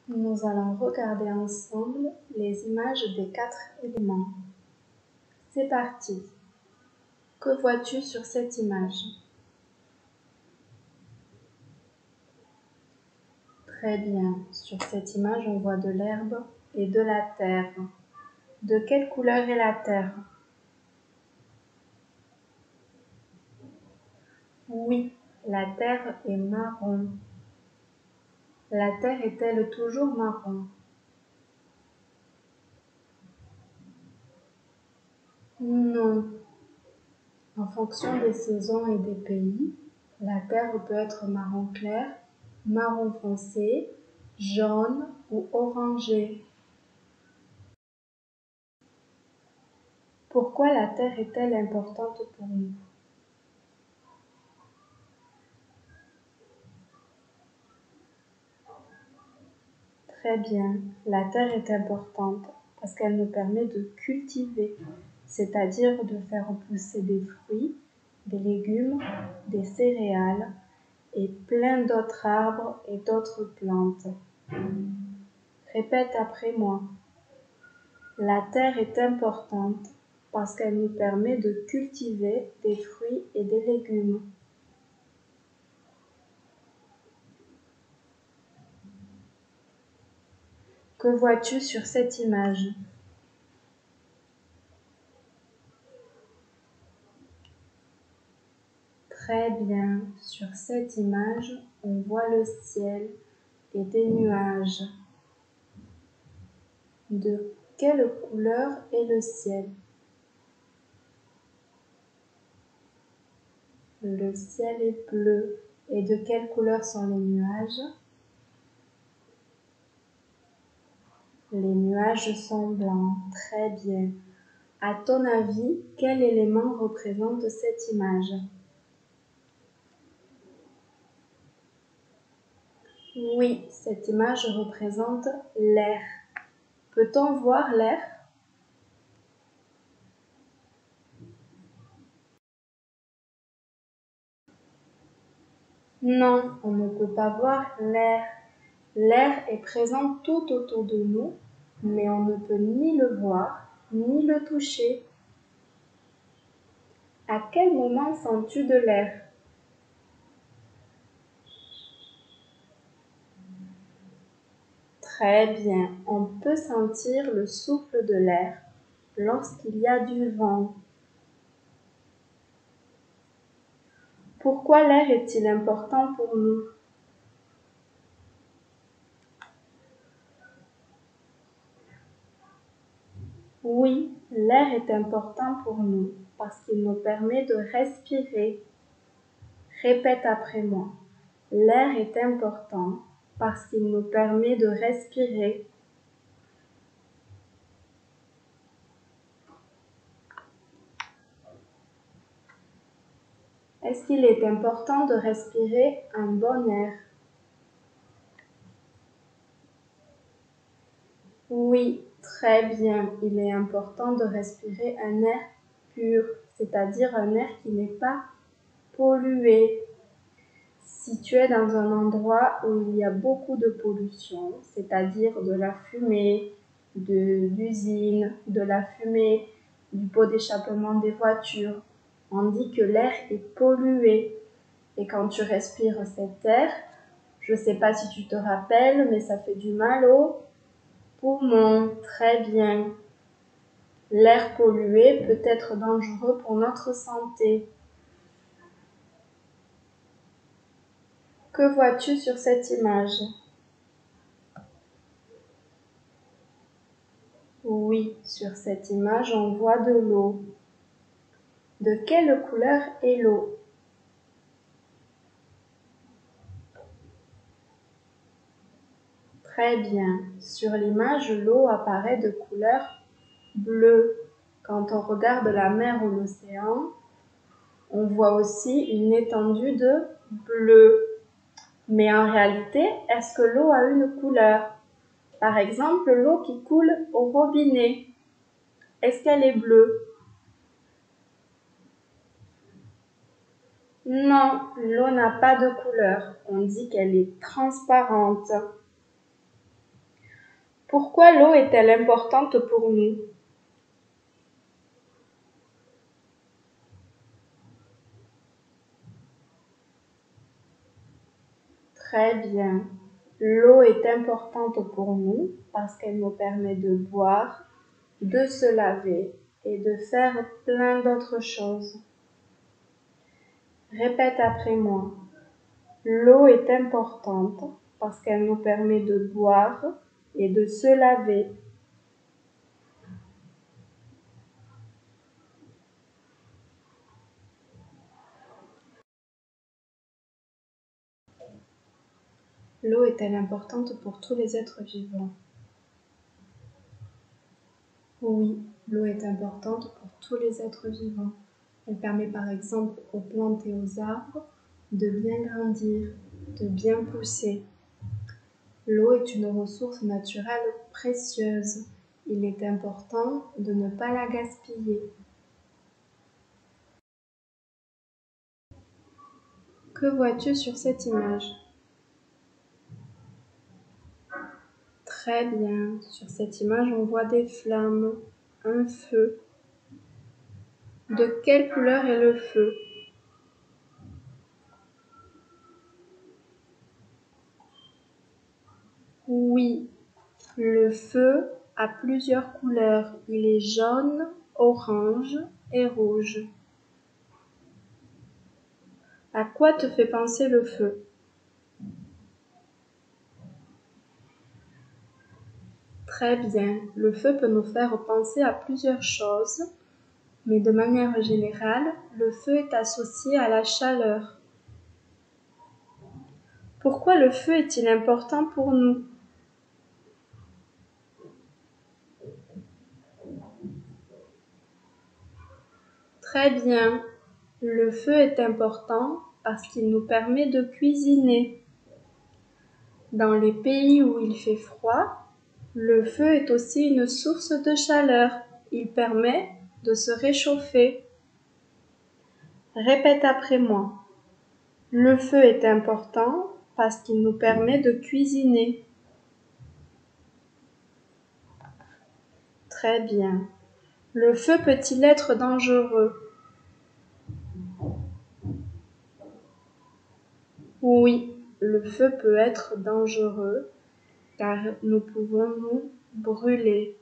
Nous allons regarder ensemble les images des 4 éléments. C'est parti. Que vois-tu sur cette image? Très bien. Sur cette image, on voit de l'herbe et de la terre. De quelle couleur est la terre? Oui, la terre est marron. La terre est-elle toujours marron? Non. En fonction des saisons et des pays, la terre peut être marron clair, marron foncé, jaune ou orangé. Pourquoi la terre est-elle importante pour nous? Très bien, la terre est importante parce qu'elle nous permet de cultiver, c'est-à-dire de faire pousser des fruits, des légumes, des céréales et plein d'autres arbres et d'autres plantes. Répète après moi. La terre est importante parce qu'elle nous permet de cultiver des fruits et des légumes. Que vois-tu sur cette image? Très bien, sur cette image, on voit le ciel et des nuages. De quelle couleur est le ciel? Le ciel est bleu. Et de quelle couleur sont les nuages? Les nuages sont blancs. Très bien. À ton avis, quel élément représente cette image? Oui, cette image représente l'air. Peut-on voir l'air? Non, on ne peut pas voir l'air. L'air est présent tout autour de nous, mais on ne peut ni le voir, ni le toucher. À quel moment sens-tu de l'air? Très bien, on peut sentir le souffle de l'air lorsqu'il y a du vent. Pourquoi l'air est-il important pour nous? Oui, l'air est important pour nous parce qu'il nous permet de respirer. Répète après moi. L'air est important parce qu'il nous permet de respirer. Est-ce qu'il est important de respirer un bon air? Oui, très bien. Il est important de respirer un air pur, c'est-à-dire un air qui n'est pas pollué. Si tu es dans un endroit où il y a beaucoup de pollution, c'est-à-dire de la fumée d'usines, de la fumée du pot d'échappement des voitures, on dit que l'air est pollué. Et quand tu respires cet air, je ne sais pas si tu te rappelles, mais ça fait du mal aux poumons. Très bien. L'air pollué peut être dangereux pour notre santé. Que vois-tu sur cette image? Oui, sur cette image, on voit de l'eau. De quelle couleur est l'eau? Très bien. Sur l'image, l'eau apparaît de couleur bleue. Quand on regarde la mer ou l'océan, on voit aussi une étendue de bleu. Mais en réalité, est-ce que l'eau a une couleur? Par exemple, l'eau qui coule au robinet, est-ce qu'elle est bleue? Non, l'eau n'a pas de couleur. On dit qu'elle est transparente. Pourquoi l'eau est-elle importante pour nous? Très bien. L'eau est importante pour nous parce qu'elle nous permet de boire, de se laver et de faire plein d'autres choses. Répète après moi. L'eau est importante parce qu'elle nous permet de boire et de se laver. L'eau est-elle importante pour tous les êtres vivants? Oui, l'eau est importante pour tous les êtres vivants. Elle permet par exemple aux plantes et aux arbres de bien grandir, de bien pousser. L'eau est une ressource naturelle précieuse. Il est important de ne pas la gaspiller. Que vois-tu sur cette image? Très bien. Sur cette image, on voit des flammes, un feu. De quelle couleur est le feu? Oui, le feu a plusieurs couleurs. Il est jaune, orange et rouge. À quoi te fait penser le feu? Très bien. Le feu peut nous faire penser à plusieurs choses, mais de manière générale, le feu est associé à la chaleur. Pourquoi le feu est-il important pour nous? Très bien. Le feu est important parce qu'il nous permet de cuisiner. Dans les pays où il fait froid, le feu est aussi une source de chaleur. Il permet de se réchauffer. Répète après moi. Le feu est important parce qu'il nous permet de cuisiner. Très bien. Le feu peut-il être dangereux? Oui, le feu peut être dangereux car nous pouvons nous brûler.